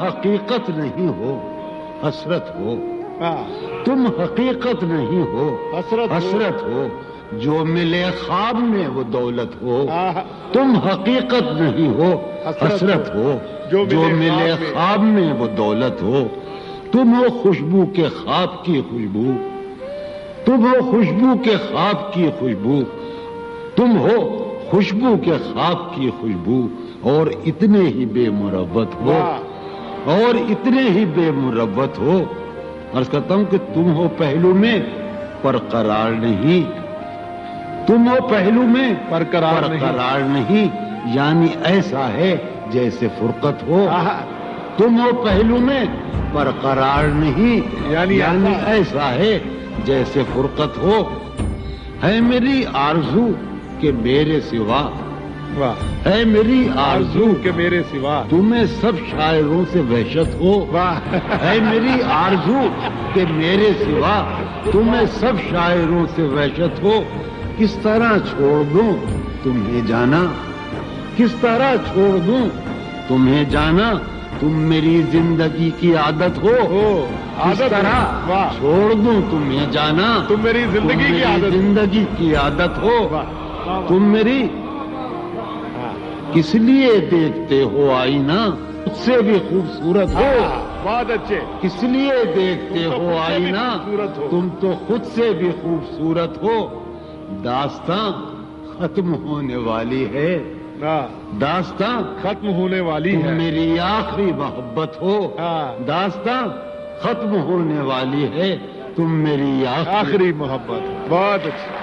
حقیقت نہیں ہو حسرت ہو، ہاں، تم حقیقت نہیں ہو حسرت حسرت ہو، جو ملے خواب میں وہ دولت ہو، ہاں، تم حقیقت نہیں ہو حسرت ہو، جو ملے خواب میں وہ دولت ہو، تم ہو خوشبو کے خواب کی خوشبو، تم ہو خوشبو کے خواب کی خوشبو، تم ہو خوشبو کے خواب کی خوشبو، اور اتنے ہی بے مروت ہو، اور اتنے ہی بے مروت ہو۔ عرض کرتا ہوں کہ تم ہو پہلو میں پر قرار نہیں، تم ہو پہلو میں پر قرار نہیں، یعنی ایسا ہے جیسے فرقت ہو، تم ہو پہلو میں پر قرار نہیں، یعنی ایسا ہے جیسے فرقت ہو، ہے میری آرزو کہ میرے سوا، ہے میری آرزو کہ میرے سوا تمہیں سب شاعروں سے وحشت ہو، ہے میری آرزو کہ میرے سوا تمہیں سب شاعروں سے وحشت ہو، کس طرح چھوڑ دوں تمہیں جانا، کس طرح چھوڑ دوں تمہیں جانا، تم میری زندگی کی عادت ہو، کس طرح چھوڑ دوں تمہیں جانا، تم میری زندگی کی عادت ہو، تم میری کس لیے دیکھتے ہو آئینہ مجھ سے بھی خوبصورت ہو، بہت اچھے، کس لیے دیکھتے ہو آئینہ تم تو خود سے بھی خوبصورت ہو، داستاں ختم ہونے والی ہے، داستاں ختم ہونے والی تم ہے، میری آخری محبت ہو، داستاں ختم ہونے والی ہے، تم میری آخری محبت، بہت اچھی۔